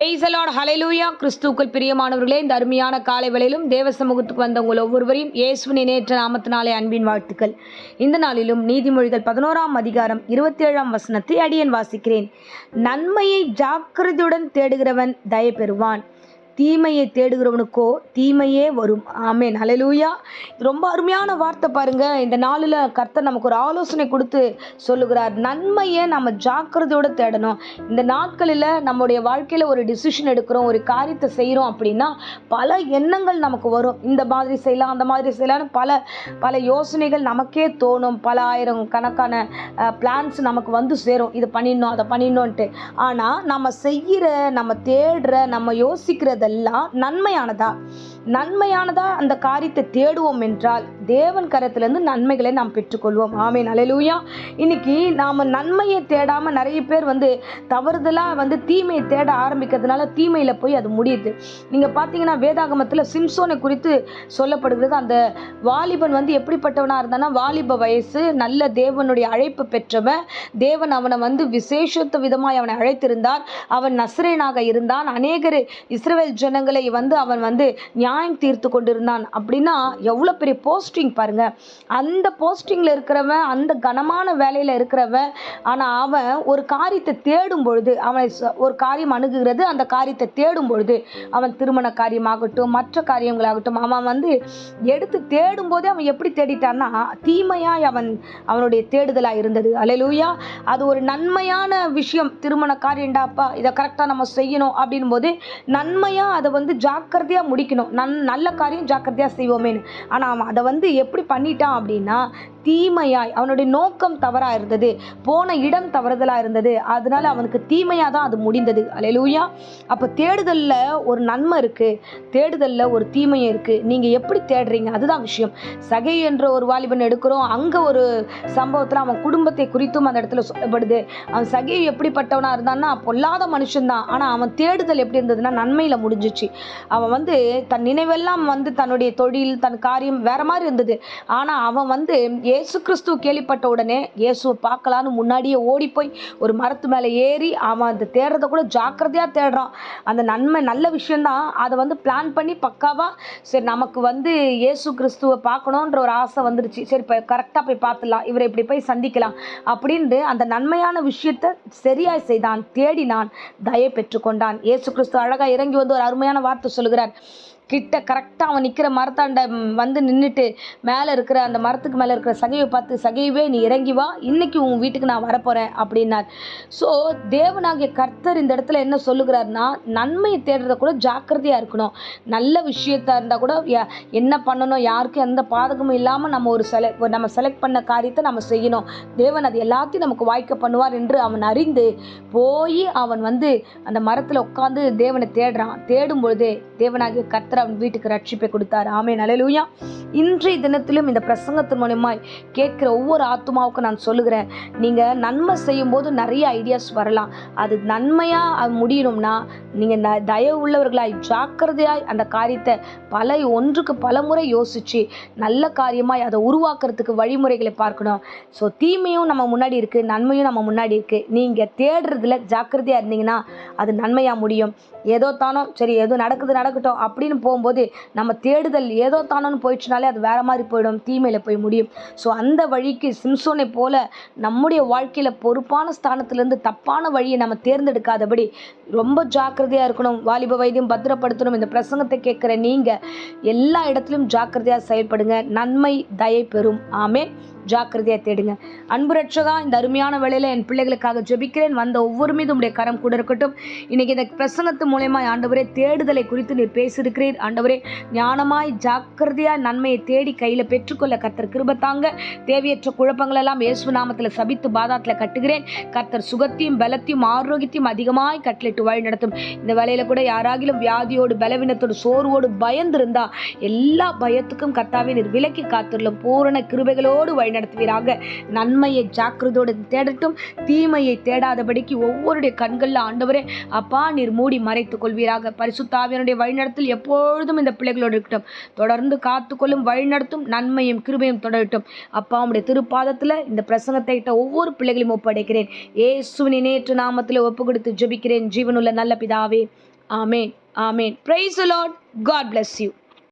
Praise the Lord, ஹல்லேலூயா. கிறிஸ்துவுக்குள் பிரியமானவர்களே, இந்த அருமையான காலை வேளையிலும் தேவ சமூகத்துக்கு வந்த உங்கள் ஒவ்வொருவரையும் இயேசுவின் இணையற்ற நாமத்தினாலே அன்பின் வாழ்த்துக்கள். இந்த நாளிலும் நீதிமொழிகள் 11ஆம் அதிகாரம் 27ஆம் வசனத்தை அடியேன் வாசிக்கிறேன். நன்மையை ஜாக்கிரதையுடன் தேடுகிறவன் தயை பெறுவான், தீமையை தேடுகிறவனுக்கோ தீமையே வரும். ஆமென், ஹல்லேலூயா. ரொம்ப அருமையான வார்த்தை பாருங்க. இந்த நாளில் கர்த்தர் நமக்கு ஒரு ஆலோசனை கொடுத்து சொல்லுகிறார். நன்மையை நம்ம ஜாக்கிரதையோடு தேடணும். இந்த நாட்களில் நம்முடைய வாழ்க்கையில் ஒரு டிசிஷன் எடுக்கிறோம், ஒரு காரியத்தை செய்கிறோம் அப்படின்னா பல எண்ணங்கள் நமக்கு வரும். இந்த மாதிரி செய்யலாம், அந்த மாதிரி செய்யலாம்னு பல பல யோசனைகள் நமக்கே தோணும். பல ஆயிரம் கணக்கான பிளான்ஸ் நமக்கு வந்து சேரும். இதை பண்ணிடணும், அதை பண்ணிடணுன்ட்டு. ஆனால் நம்ம செய்கிற, நம்ம தேடுற, நம்ம யோசிக்கிறது எல்லாம் நன்மையானதா அந்த காரியத்தை தேடுவோம் என்றால் தேவன் கரத்திலிருந்து நன்மைகளை நாம் பெற்றுக்கொள்வோம். ஆமென், ஹல்லேலூயா. இன்னைக்கு நாம நன்மையை தேடாம நிறைய பேர் தவறுதலா தீமையை தேட ஆரம்பிக்கிறதுனால தீமையில போய் அது முடியுது. நீங்க பாத்தீங்கன்னா வேதாகமத்துல சிம்சோனை குறித்து சொல்லப்படுகிறது. அந்த வாலிபன் எப்படிப்பட்டவனா இருந்தானா, வாலிப வயசு, நல்ல தேவனுடைய அழைப்பு பெற்றவன். தேவன் அவனை விசேஷத்த விதமாய் அவனை அழைத்திருந்தார். அவன் நசரேனாக இருந்தான். அநேகர் இஸ்ரவேல் ஜனங்களை அவன் நியாயம் தீர்த்து கொண்டிருந்தான். அப்படின்னா எவ்வளவு பெரிய போஸ்டிங் பாருங்க. அந்த போஸ்டிங்ல இருக்கிறவன், அந்த கனமான வேலையில இருக்கிறவன், ஆனா அவன் ஒரு காரியத்தை தேடும் பொழுது, அவனை ஒரு காரியம் அணுகுகிறது. அந்த காரியத்தை தேடும் பொழுது, அவன் திருமண காரியமாகட்டும், மற்ற காரியங்களாகட்டும், அவன் எடுத்து தேடும் போதே அவன் எப்படி தேடிட்டான்னா தீமையாய் அவனுடைய தேடுதலா இருந்தது. அல்லேலூயா. அது ஒரு நன்மையான விஷயம். திருமண காரியம்டாப்பா, இதை கரெக்டா நம்ம செய்யணும் அப்படின் போது நன்மையா அதை ஜாக்கிரதையா முடிக்கணும். நல்ல காரியம் ஜாக்கிரதையா செய்வோமேன்னு. ஆனா அவன் அதை எப்படி பண்ணிட்டான் அப்படின்னா தீமையாய், அவனுடைய நோக்கம் தவறா இருந்தது, போன இடம் தவறுதலா இருந்தது. அதனால அவனுக்கு தீமையா தான் அது முடிந்தது. அல்லேலூயா. அப்ப தேடுதல்ல ஒரு நன்மை இருக்கு, தேடுதல்ல ஒரு தீமையும் இருக்கு. நீங்க எப்படி தேடுறீங்க, அதுதான் விஷயம். சகை என்ற ஒரு வாலிபன் எடுக்கிறோம். அங்க ஒரு சம்பவத்துல அவன் குடும்பத்தை குறித்தும் அந்த இடத்துல சொல்லப்படுது. அவன் சகை எப்படிப்பட்டவனா இருந்தான்னா பொல்லாத மனுஷன்தான். ஆனா அவன் தேடுதல் எப்படி இருந்ததுன்னா நன்மையில முடிஞ்சிச்சு. அவன் தன் நினைவெல்லாம் தன்னுடைய தொழில், தன் காரியம் வேற மாதிரி இருந்தது. ஆனா அவன் இயேசு கிறிஸ்துவ கேள்விப்பட்ட உடனே இயேசுவை பார்க்கலான்னு முன்னாடியே ஓடி போய் ஒரு மரத்து மேலே ஏறி அவன் அந்த தேடுறத கூட ஜாக்கிரதையா தேடுறான். அந்த நன்மை நல்ல விஷயம்தான். அதை பிளான் பண்ணி பக்காவா, சரி நமக்கு இயேசு கிறிஸ்துவை பார்க்கணுன்ற ஒரு ஆசை வந்துருச்சு, சரி இப்போ கரெக்டாக போய் பார்த்துலாம், இவரை இப்படி போய் சந்திக்கலாம் அப்படின்ட்டு அந்த நன்மையான விஷயத்தை சரியாய் செய்தான், தேடினான், தயை பெற்றுக்கொண்டான். இயேசு கிறிஸ்து அழகா இறங்கி ஒரு அருமையான வார்த்தை சொல்லுகிறார். கிட்ட கரெக்டாக அவன் நிற்கிற மரத்தாண்ட நின்றுட்டு மேலே இருக்கிற அந்த மரத்துக்கு மேலே இருக்கிற சகையை பார்த்து, சகையவே நீ இறங்கி வா, இன்னைக்கு உன் வீட்டுக்கு நான் வரப்போகிறேன் அப்படின்னார். ஸோ தேவனாகிய கர்த்தர் இந்த இடத்துல என்ன சொல்லுகிறார்னா, நன்மையை தேடுறத கூட ஜாக்கிரதையாக இருக்கணும். நல்ல விஷயத்தா இருந்தால் கூட என்ன பண்ணணும், யாருக்கும் எந்த பாதகமும் இல்லாமல் நம்ம செலக்ட் பண்ண காரியத்தை நம்ம செய்யணும். தேவன் அது எல்லாத்தையும் நமக்கு வாய்க்க பண்ணுவார் என்று அவன் அறிந்து போய் அவன் அந்த மரத்தில் உட்காந்து தேவனை தேடுறான். தேடும் பொழுதே தேவனாகிய கர்த்தர் அவன் வீட்டுக்கு ரட்சிப்பை கொடுத்தார். ஆமென், அல்லேலூயா. இன்றைய தினத்திலும் இந்த பிரசங்கத்தின் மூலமாய் கேட்கிற ஒவ்வொரு ஆத்துமாவுக்கும் நான் சொல்லுகிறேன், நீங்க நன்மை செய்யும் போது நிறைய ஐடியாஸ் வரலாம். அது நன்மையா முடியணும்னா நீங்க தயவு உள்ளவர்களாய் ஜாக்கிரதையாய் அந்த காரியத்தை ஒன்றுக்கு பல முறை யோசிச்சு நல்ல காரியமாய் அதை உருவாக்குறதுக்கு வழிமுறைகளை பார்க்கணும். ஸோ தீமையும் நம்ம முன்னாடி இருக்கு, நன்மையும் நம்ம முன்னாடி இருக்கு. நீங்க தேடுறதுல ஜாக்கிரதையா இருந்தீங்கன்னா அது நன்மையா முடியும். ஏதோ தானோ சரி ஏதோ நடக்கட்டும் அப்படின்னு போகும்போது நம்ம தேடுதல் ஏதோ தானோன்னு போயிடுச்சுனாலே அது வேற மாதிரி போயிடும், தீமையில போய் முடியும். ஸோ அந்த வழிக்கு சிம்சோனை போல நம்முடைய வாழ்க்கையில பொறுப்பான ஸ்தானத்திலிருந்து தப்பான வழியை நம்ம தேர்ந்தெடுக்காதபடி ரொம்ப ஜாக்கிரதையா இருக்கணும். வாலிப வைத்தியம் பத்திரப்படுத்தணும். இந்த பிரசங்கத்தை கேட்கிற நீங்க எல்லா இடத்திலும் ஜாக்கிரதையா செயல்படுங்க. நன்மை தயை பெறும். ஆமென். ஜாக்கிரதையா தேடுங்க. அன்பு ரட்சகா, இந்த அருமையான வேளையில என் பிள்ளைகளுக்காக ஜெபிக்கிறேன். வந்த ஒவ்வொரு மீதும் உடைய கரம் கூட இருக்கட்டும். இன்னைக்கு இந்த பிரசங்கத்து மூலமா ஆண்டவரே தேடுதலை குறித்து நீர் பேசியிருக்கிறீர். ஆண்டவரே ஞானமாய் ஜாக்கிரதையா நன்மையை தேடி கையில பெற்றுக்கொள்ள கர்த்தர் கிருபை தாங்க. தேவையற்ற குழப்பங்கள் எல்லாம் இயேசு நாமத்துல சபித்து பாதாத்துல கட்டுகிறேன். கர்த்தர் சுகத்தையும் பலத்தையும் ஆரோக்கியத்தையும் அதிகமாய் கட்டளிட்டு வழி நடத்தும். இந்த வேளையில கூட யாராகிலும் வியாதியோடு, பலவீனத்தோடு, சோர்வோடு பயந்திருந்தா எல்லா பயத்துக்கும் கர்த்தாவே நீர் விலக்கி காத்துள்ளும். பூரண கிருபைகளோடு வழி நடத்துவீராக. நன்மையை ஜாக்கிரதோடு தேடட்டும், தீமையை தேடாதபடிக்கு ஒவ்வொருடைய கண்களில் ஆண்டவரே அப்பா நீர் மூடி மறைத்துக் கொள்வீராக. பரிசுத்த ஆவியானுடைய வழிநடத்தல் எப்பொழுதும் இந்த பிள்ளைகளோடு இருக்கட்டும். தொடர்ந்து காத்துக்கொள்ளும், வழிநடத்தும், நன்மையும் கிருபையும் தொடரட்டும். அப்பா உம்முடைய திருப்பாதத்தில் இந்த பிரசங்கத்தை இட்ட ஒவ்வொரு பிள்ளைகளையும் ஒப்படைக்கிறேன். இயேசுவின் நேற்று நாமத்தில் ஒப்பு கொடுத்து ஜெபிக்கிறேன் ஜீவனுள்ள நல்ல பிதாவே. ஆமேன். ஆமேன். Praise the Lord. God bless you.